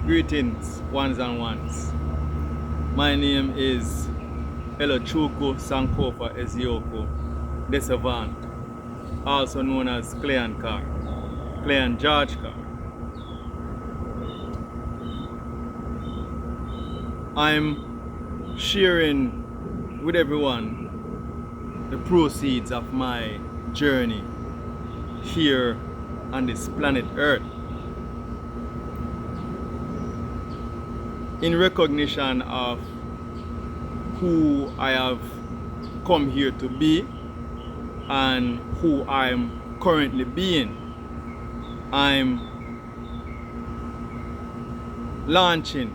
Greetings, ones and ones. My name is Elochuku Sankofa Ezioko Desavant, also known as Clean George Carr. I'm sharing with everyone the proceeds of my journey here on this planet Earth, in recognition of who I have come here to be and who I'm currently being. I'm launching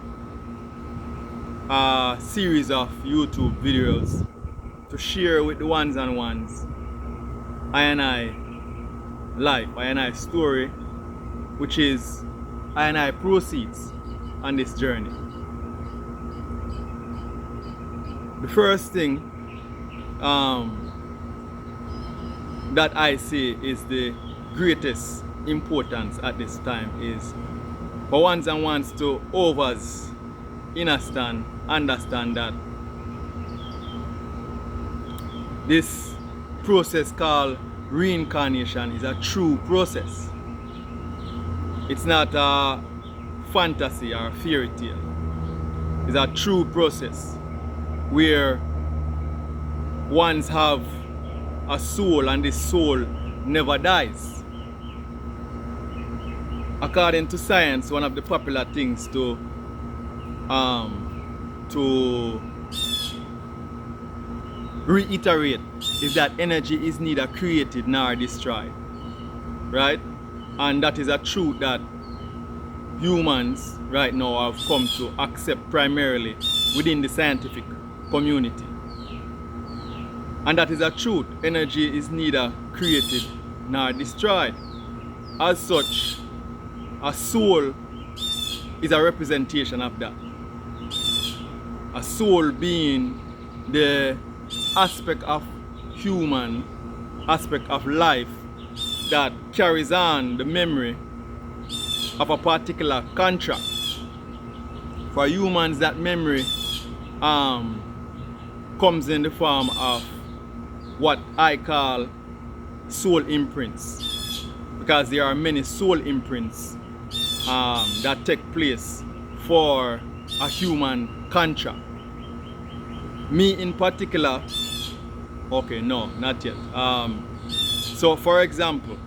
a series of YouTube videos to share with the ones and ones I life, I story, which is I proceeds on this journey. The first thing that I say is the greatest importance at this time is for ones and ones to understand that this process called reincarnation is a true process. It's not a fantasy or a fairy tale. It's a true process where ones have a soul and this soul never dies. According to science, one of the popular things to reiterate is that energy is neither created nor destroyed, right? And that is a truth that humans right now have come to accept primarily within the scientific community. And that is a truth. Energy is neither created nor destroyed. As such, a soul is a representation of that. A soul being the aspect of human, aspect of life that carries on the memory of a particular contract. For humans, that memory comes in the form of what I call soul imprints, because there are many soul imprints that take place for a human contract. Me in particular, okay, no, not yet. So for example,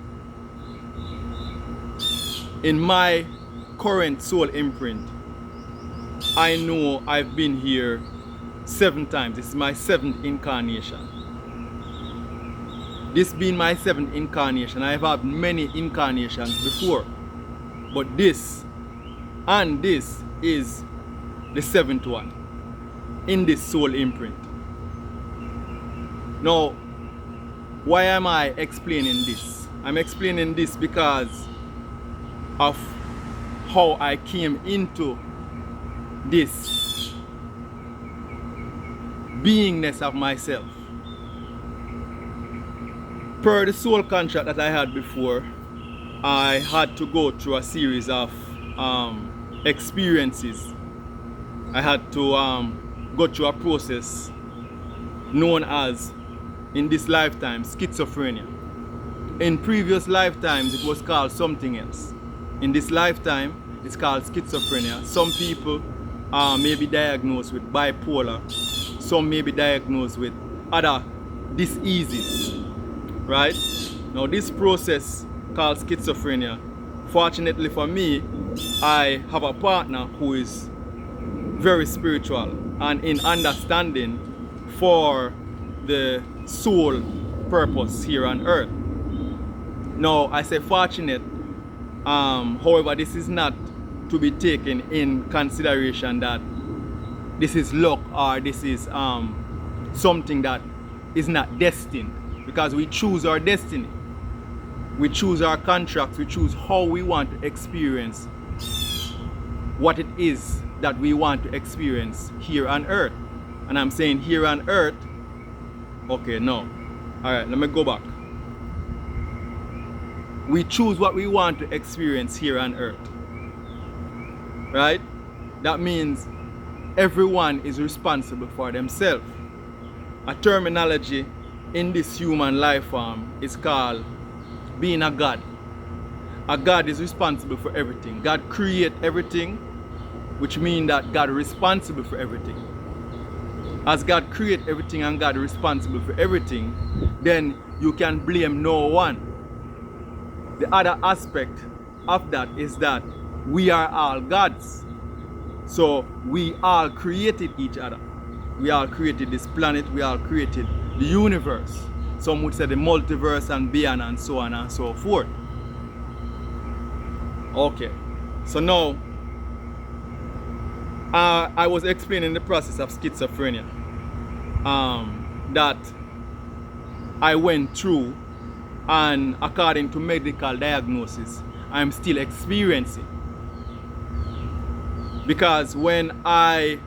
in my current soul imprint, I know I've been here 7 times. This is my 7th incarnation. This being my 7th incarnation, I've had many incarnations before, but this is the 7th one in this soul imprint. Now, why am I explaining this? I'm explaining this because of how I came into this beingness of myself. Per the soul contract that I had before, I had to go through a series of experiences. I had to go through a process known as, in this lifetime, schizophrenia. In previous lifetimes, it was called something else. In this lifetime, it's called schizophrenia. Some people may be diagnosed with bipolar. Some may be diagnosed with other diseases, right? Now, this process called schizophrenia, fortunately for me, I have a partner who is very spiritual and in understanding for the soul purpose here on earth. Now, I say fortunate, however, this is not to be taken in consideration that this is luck or this is something that is not destined, because we choose our destiny. We choose our contracts. We choose how we want to experience what it is that we want to experience here on earth. And I'm saying here on earth, okay, no. All right, let me go back. We choose what we want to experience here on earth. right? That means everyone is responsible for themselves. A terminology in this human life form is called being a God. A God is responsible for everything. God created everything, which means that God is responsible for everything. As God created everything and God is responsible for everything, then you can blame no one. The other aspect of that is that we are all gods. So we all created each other. We all created this planet, we all created the universe. Some would say the multiverse and beyond and so on and so forth. Okay, so now I was explaining the process of schizophrenia that I went through, and according to medical diagnosis, I'm still experiencing. Because when I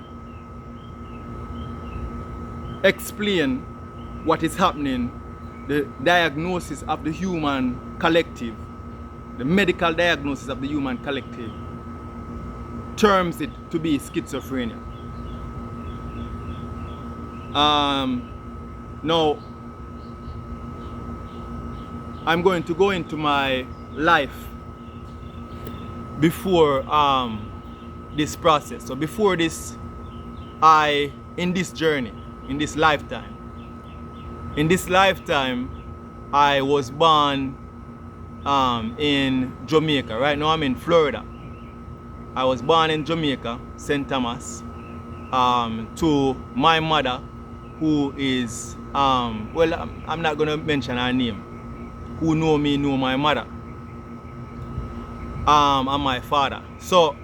explain what is happening, the diagnosis of the human collective, the medical diagnosis of the human collective, terms it to be schizophrenia. Now, I'm going to go into my life before this process. So before this, in this journey, in this lifetime, I was born in Jamaica. Right now I'm in Florida. I was born in Jamaica, St. Thomas, to my mother, who is, well, I'm not going to mention her name. Who know me know my mother, and my father. So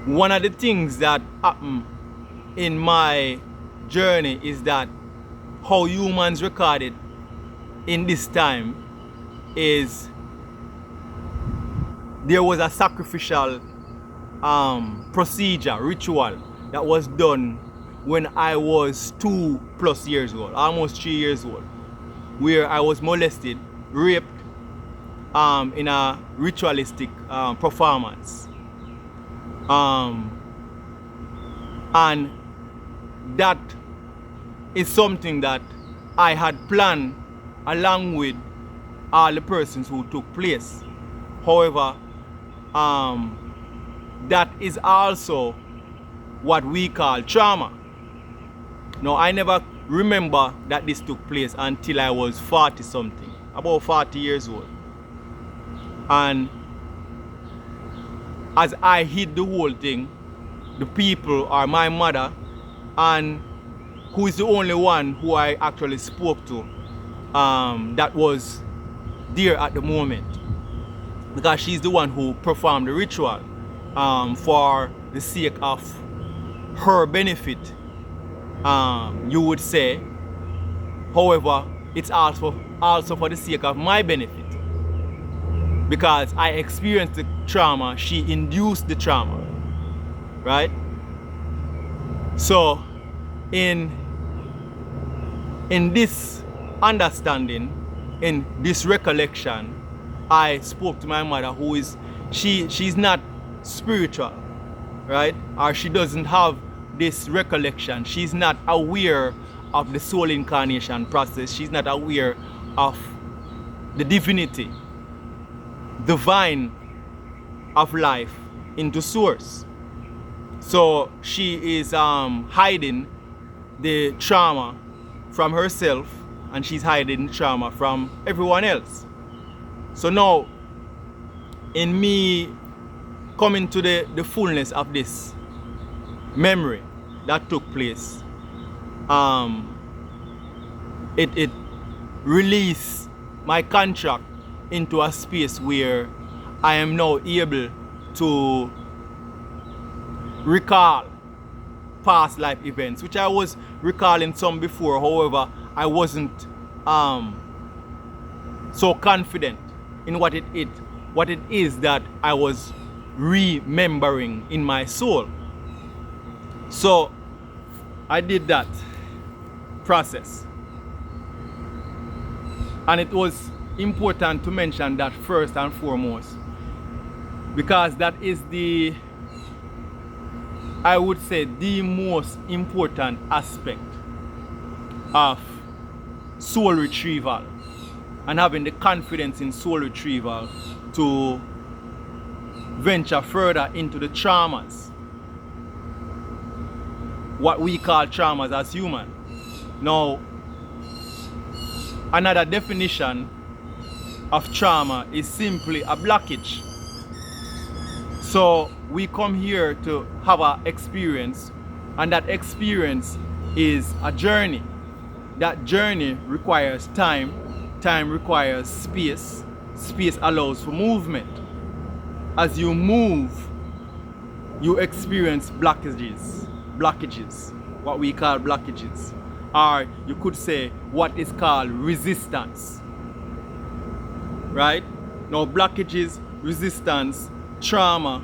one of the things that happened in my journey is that how humans recorded in this time is there was a sacrificial procedure, ritual that was done when I was 2+ years old, almost 3 years old, where I was molested, raped in a ritualistic performance. And that is something that I had planned along with all the persons who took place. However, that is also what we call trauma. Now, I never remember that this took place until I was 40 something, about 40 years old. And as I hid the whole thing, the people are my mother, and who is the only one who I actually spoke to that was there at the moment, because she's the one who performed the ritual for the sake of her benefit, you would say. However, it's also for the sake of my benefit, because I experienced the trauma, she induced the trauma, right? So in this understanding, in this recollection, I spoke to my mother, who is, she's not spiritual, right? Or she doesn't have this recollection. She's not aware of the soul incarnation process. She's not aware of the divinity, divine of life into source. So she is hiding the trauma from herself, and she's hiding the trauma from everyone else. So now, in me coming to the fullness of this memory that took place, it released my contract into a space where I am now able to recall past life events, which I was recalling some before. However, I wasn't so confident in what it is that I was remembering in my soul. So I did that process, and it was important to mention that first and foremost, because that is the, I would say, the most important aspect of soul retrieval, and having the confidence in soul retrieval to venture further into the traumas, what we call traumas as human. Now, another definition of trauma is simply a blockage. So we come here to have an experience, and that experience is a journey. That journey requires time. Time requires space. Space allows for movement. As you move, you experience blockages, what we call blockages. Or you could say what is called resistance. Right? Now, blockages, resistance, trauma,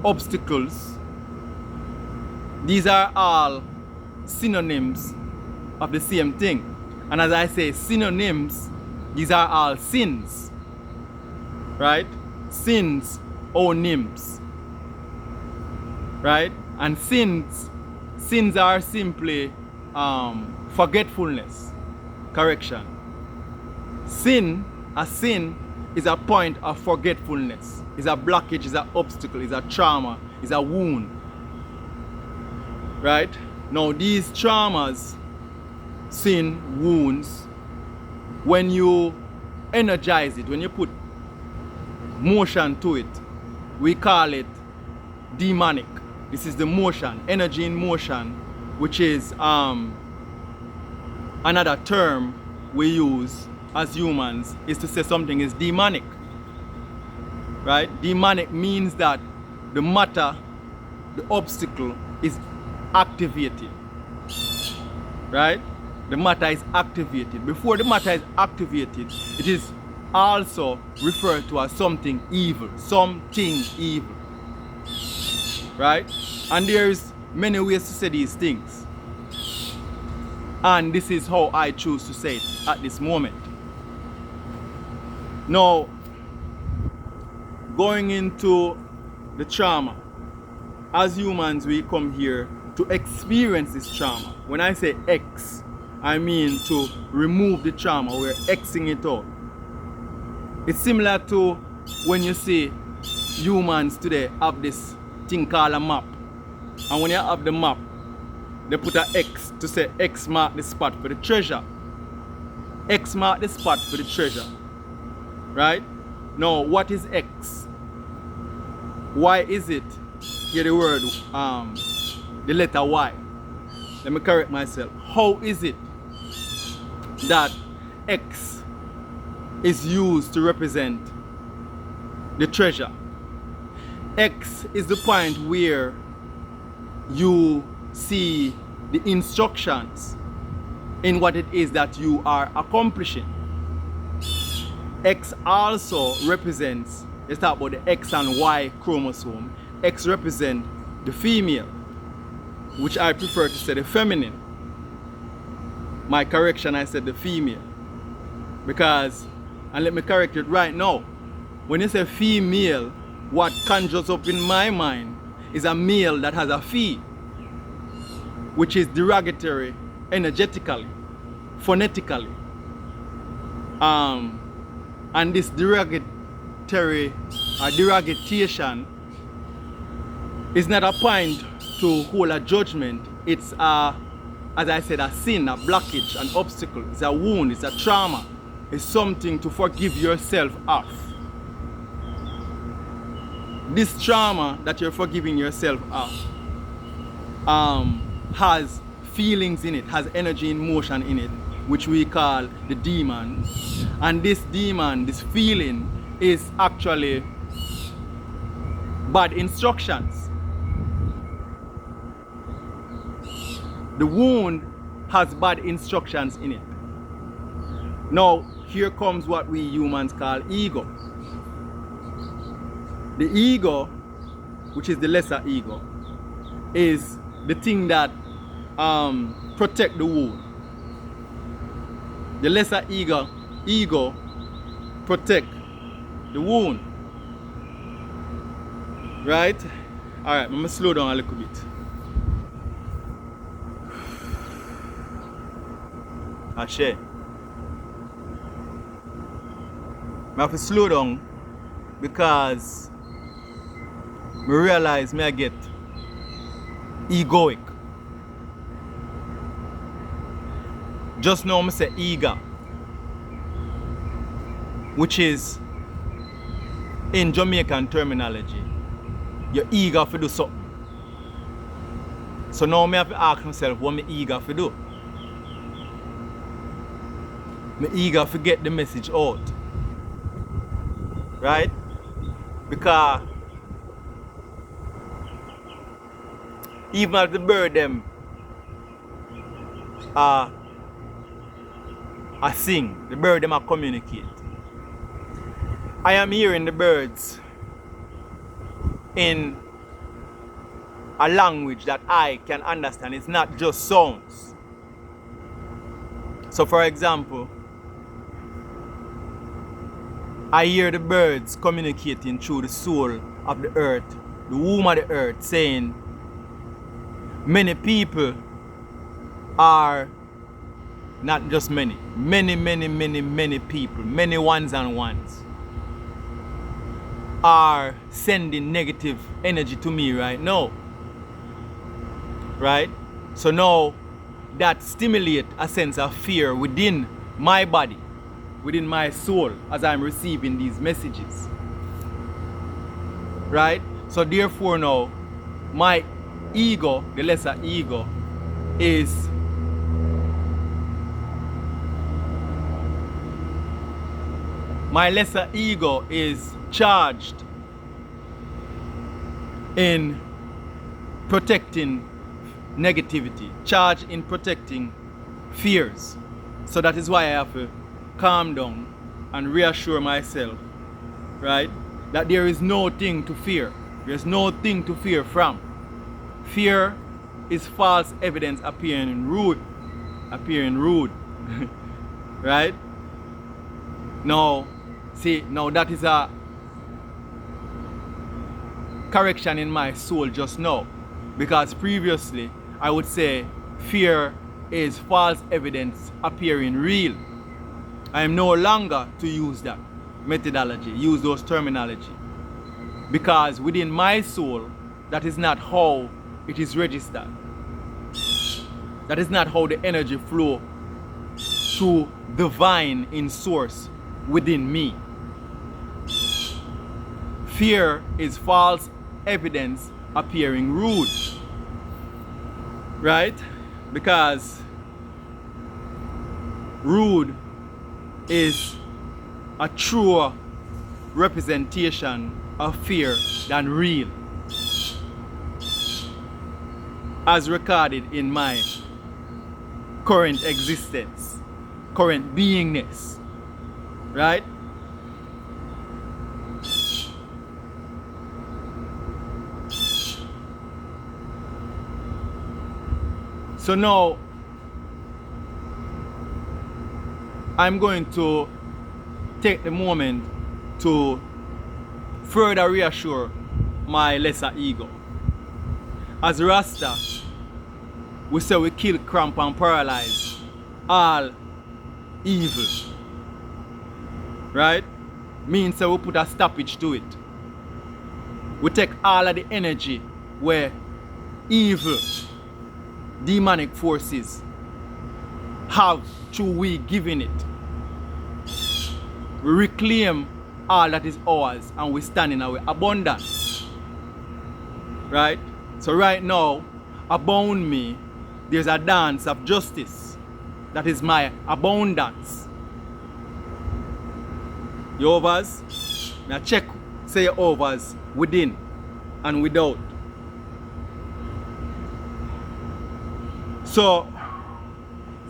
obstacles, these are all synonyms of the same thing. And as I say, synonyms, these are all sins. Right? Sins or nyms. Right? And sins are simply forgetfulness. Correction. A sin is a point of forgetfulness. Is a blockage, is an obstacle, is a trauma, is a wound. Right? Now these traumas, sin, wounds, when you energize it, when you put motion to it, we call it demonic. This is the motion, energy in motion, which is another term we use as humans, is to say something is demonic. Right? Demonic means that the matter, the obstacle is activated. Right? The matter is activated. Before the matter is activated, it is also referred to as something evil. Something evil. Right? And there's many ways to say these things. And this is how I choose to say it at this moment. Now, going into the trauma, as humans we come here to experience this trauma. When I say X, I mean to remove the trauma. We're Xing it out. It's similar to when you see humans today have this thing called a map. And when you have the map, they put an X to say X mark the spot for the treasure. X mark the spot for the treasure. Right? Now, what is X? Why is it? Hear the word, the letter Y. Let me correct myself. How is it that X is used to represent the treasure? X is the point where you see the instructions in what it is that you are accomplishing. X also represents, let's talk about the X and Y chromosome. X represents the female, which I prefer to say the feminine. My correction, I said the female. Because, and let me correct it right now, when you say female, what conjures up in my mind is a male that has a fee, which is derogatory energetically, phonetically. And this derogatory or derogation is not a point to hold a judgment. It's a, as I said, a sin, a blockage, an obstacle. It's a wound, it's a trauma. It's something to forgive yourself of. This trauma that you're forgiving yourself of has feelings in it, has energy in motion in it, which we call the demon. And this demon, this feeling, is actually bad instructions. The wound has bad instructions in it. Now, here comes what we humans call ego. The ego, which is the lesser ego, is the thing that protect the wound. The lesser ego protect the wound. Right? Alright, I'm gonna slow down a little bit. Ashe. I have to slow down because I realize I get egoic. Just now I say eager, which is in Jamaican terminology, you're eager to do something. So now I have to ask myself what I'm eager to do. I'm eager to get the message out. Right? Because even if the bird them I sing, the bird them communicate. I am hearing the birds in a language that I can understand. It's not just sounds. So for example, I hear the birds communicating through the soul of the earth, the womb of the earth, saying many people are, not just many people, many ones and ones are sending negative energy to me right now. Right? So now that stimulates a sense of fear within my body, within my soul, as I'm receiving these messages. Right? So therefore now, my ego, the lesser ego, is charged in protecting negativity, charged in protecting fears. So that is why I have to calm down and reassure myself, right, that there is no thing to fear. There's no thing to fear from. Fear is false evidence appearing rude. Right? Now, see, now that is a correction in my soul just now. Because previously, I would say fear is false evidence appearing real. I am no longer to use that methodology, use those terminology. Because within my soul, that is not how it is registered. That is not how the energy flow to divine in source within me. Fear is false evidence appearing rude. Right? Because rude is a truer representation of fear than real, as recorded in my current existence, current beingness. Right? So now I'm going to take the moment to further reassure my lesser ego. As Rasta, we say we kill, cramp and paralyze all evil. Right? Means that we put a stoppage to it. We take all of the energy where evil, demonic forces have through we giving it. We reclaim all that is ours and we stand in our abundance. Right? So right now, abound me, there's a dance of justice. That is my abundance. Your overs, now check, say your overs within and without. So,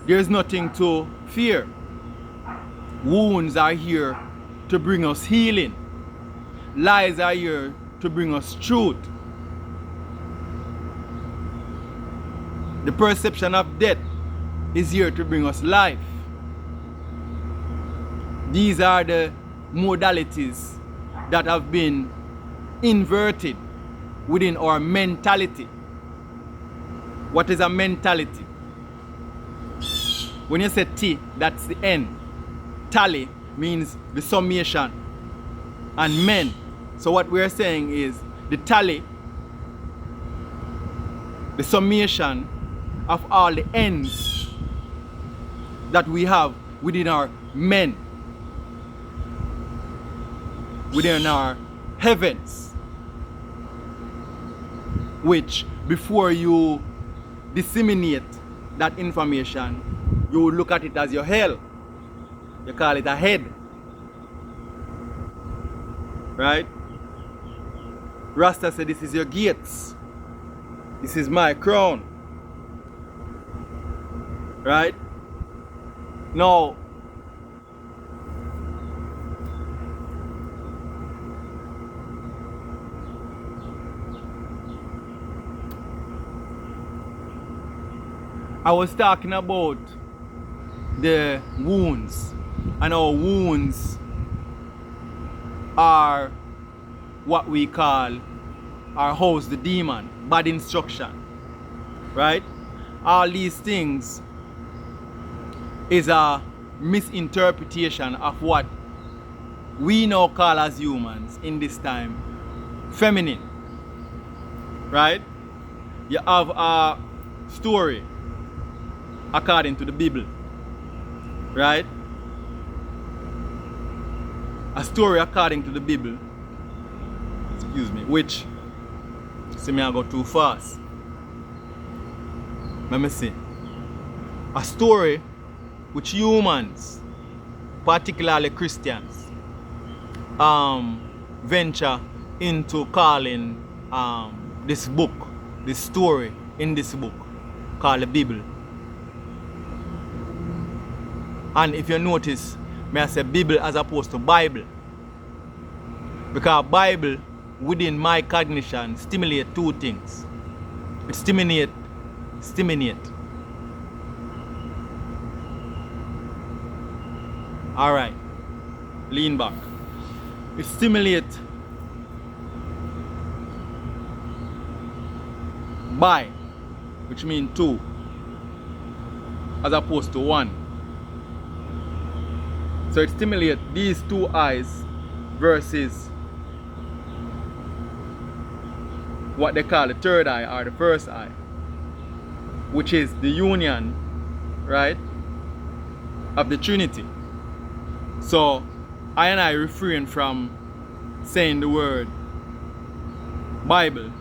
there's nothing to fear. Wounds are here to bring us healing. Lies are here to bring us truth. The perception of death is here to bring us life. These are the modalities that have been inverted within our mentality. What is a mentality? When you say T, that's the N. Tally means the summation. And men. So what we're saying is the tally, the summation of all the ends that we have within our men, within our heavens, which before you disseminate that information, you will look at it as your hell. You call it a head. Right? Rasta said, this is your gates. This is my crown. Right? Now, I was talking about the wounds, and our wounds are what we call our host the demon, bad instruction, right? All these things is a misinterpretation of what we now call as humans in this time feminine, right? You have a story according to the Bible, right? A story according to the Bible, excuse me, which, see me I go too fast. Let me see. A story which humans, particularly Christians, venture into calling this book, this story in this book called the Bible. And if you notice, may I say Bible as opposed to Bible. Because Bible, within my cognition, stimulate two things. It stimulate. Alright. Lean back. It stimulate by, which means two, as opposed to one. So it stimulates these two eyes versus what they call the third eye or the first eye, which is the union, right, of the Trinity. So I and I refrain from saying the word Bible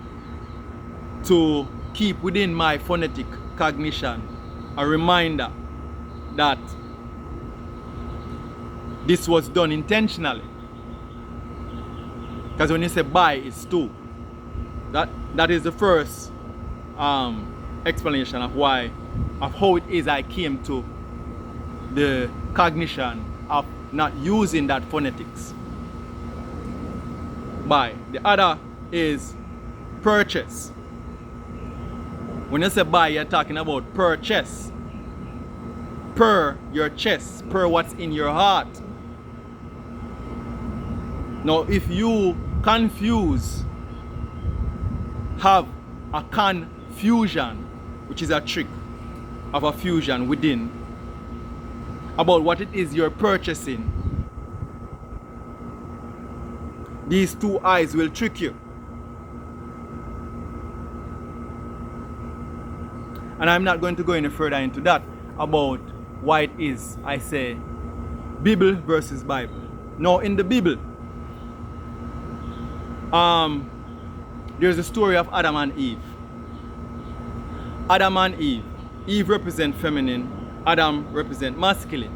to keep within my phonetic cognition a reminder that this was done intentionally. Because when you say by, it's two. That is the first explanation of how it is I came to the cognition of not using that phonetics. By. The other is purchase. When you say buy, you're talking about purchase. Per your chest, per what's in your heart. Now, if you have a confusion, which is a trick of a fusion within, about what it is you're purchasing, these two eyes will trick you. And I'm not going to go any further into that about why it is I say Bible versus Bible. Now, in the Bible, there's a story of Adam and Eve. Adam and Eve. Eve represent feminine, Adam represent masculine.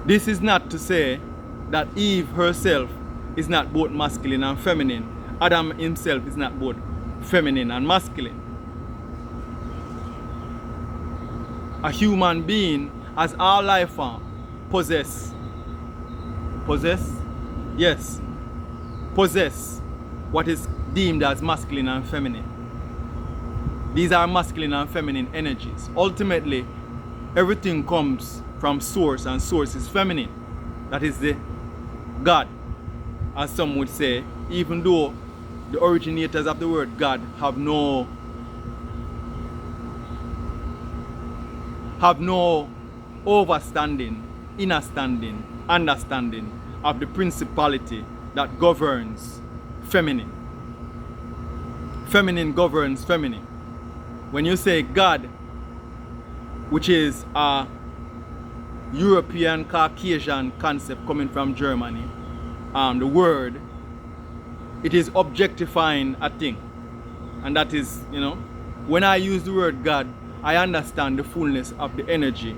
This is not to say that Eve herself is not both masculine and feminine. Adam himself is not both feminine and masculine. A human being, as all life form, possess what is deemed as masculine and feminine. These are masculine and feminine energies. Ultimately, everything comes from source, and source is feminine. That is the God. as some would say, even though the originators of the word God have no overstanding, understanding of the principality that governs feminine. Feminine governs feminine. When you say God, which is a European Caucasian concept coming from Germany, the word, it is objectifying a thing. And that is, when I use the word God, I understand the fullness of the energy,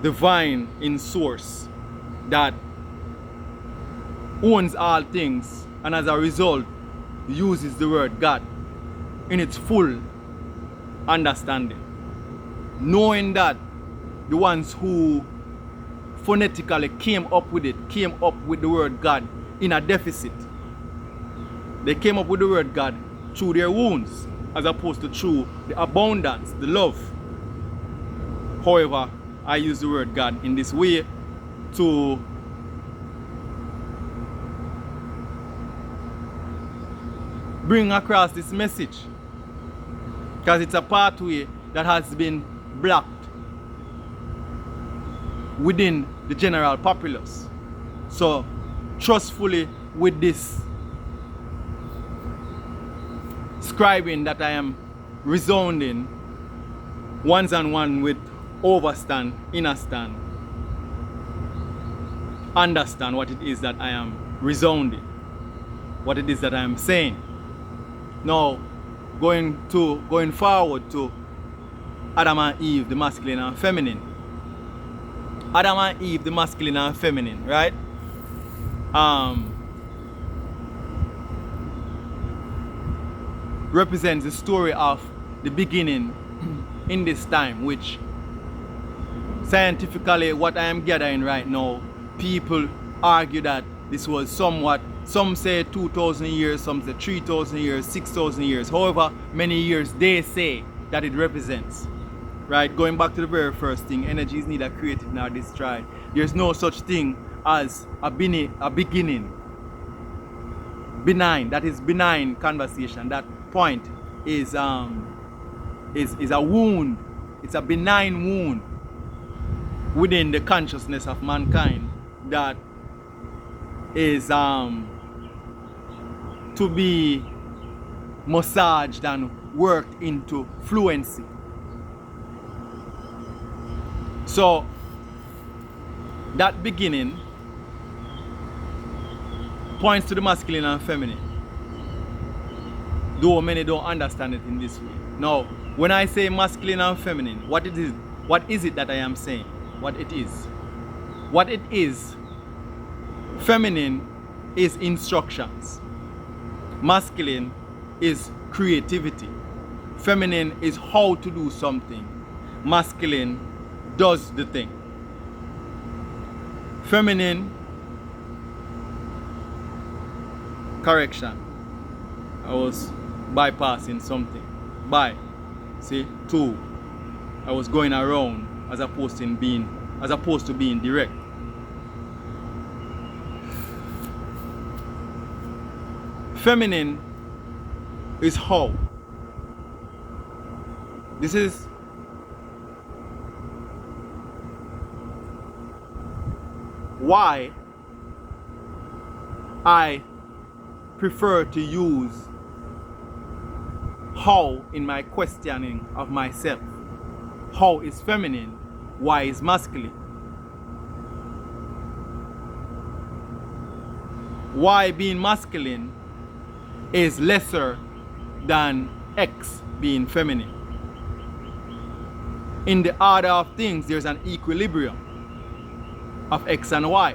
divine in source, that owns all things, and as a result, uses the word God in its full understanding. Knowing that the ones who phonetically came up with the word God in a deficit. They came up with the word God through their wounds, as opposed to through the abundance, the love. However, I use the word God in this way to bring across this message, because it's a pathway that has been blocked within the general populace. So trustfully with this scribing that I am resounding, ones and one with overstand, understand what it is that I am resounding, what it is that I am saying. Now, going forward to Adam and Eve, the masculine and feminine. Adam and Eve, the masculine and feminine, right? Represents the story of the beginning in this time, which scientifically, what I am gathering right now, people argue that this was somewhat, some say 2,000 years, some say 3,000 years, 6,000 years, however many years they say that it represents. Right, going back to the very first thing, energy is neither created nor destroyed. There's no such thing as a beginning. Benign, that is benign conversation. That point is a wound. It's a benign wound within the consciousness of mankind that is to be massaged and worked into fluency. So that beginning points to the masculine and feminine, though many don't understand it in this way. Now, when I say masculine and feminine, what is it that I am saying? What it is, feminine is instructions, masculine is creativity, feminine is how to do something, masculine does the thing. Feminine, correction, I was bypassing something. Two, I was going around as opposed to being direct. Feminine is how. This is why I prefer to use how in my questioning of myself. How is feminine? Why is masculine? Why being masculine is lesser than X being feminine. In the order of things, there's an equilibrium of X and Y.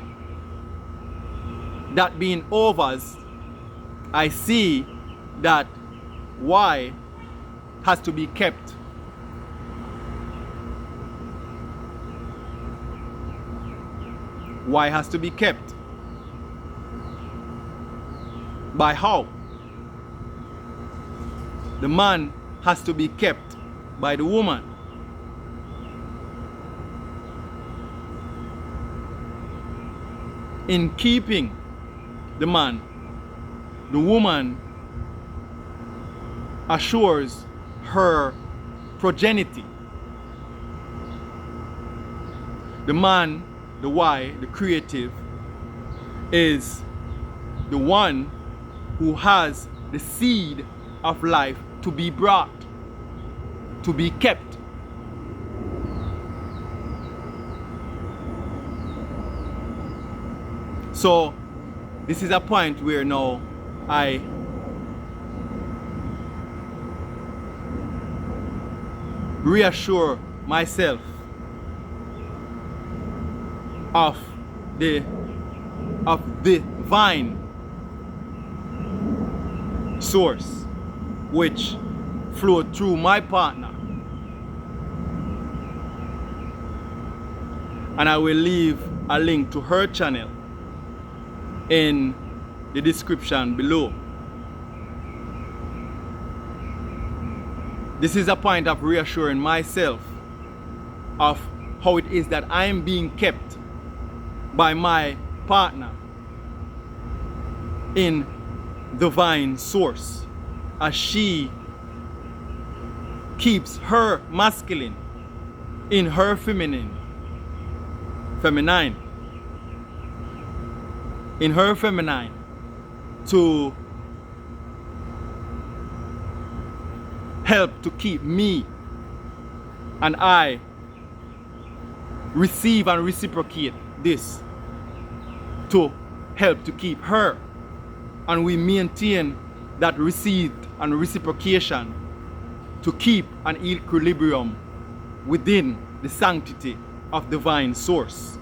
That being overs, I see that Y has to be kept. Y has to be kept. By how? The man has to be kept by the woman. In keeping the man. The woman assures her progeny. The man, the Y, the creative, is the one who has the seed of life to be brought, to be kept. So this is a point where now I reassure myself of the divine source which flowed through my partner. And I will leave a link to her channel in the description below. This is a point of reassuring myself of how it is that I am being kept by my partner in divine source, as she keeps her masculine in her feminine, in her feminine, to help to keep me and I receive and reciprocate this to help to keep her, and we maintain that received and reciprocation to keep an equilibrium within the sanctity of divine source.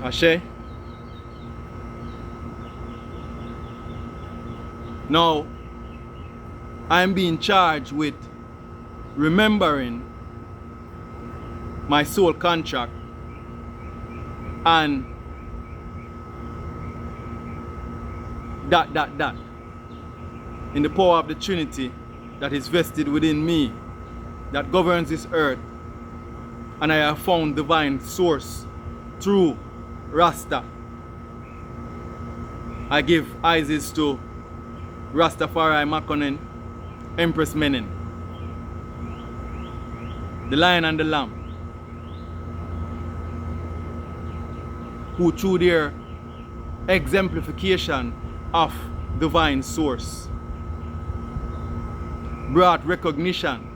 Ashe? Now, I am being charged with remembering my soul contract and that in the power of the Trinity that is vested within me, that governs this earth, and I have found divine source through Rasta. I give Isis to Rastafari Makonnen, Empress Menen, the Lion and the Lamb, who through their exemplification of divine source brought recognition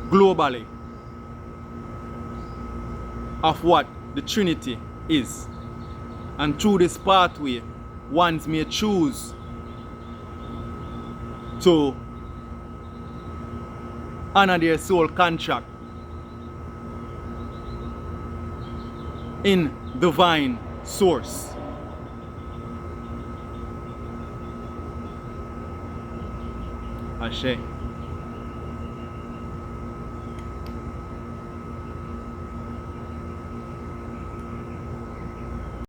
globally of what the Trinity is. And through this pathway, ones may choose to honor their soul contract in divine source. Ashe.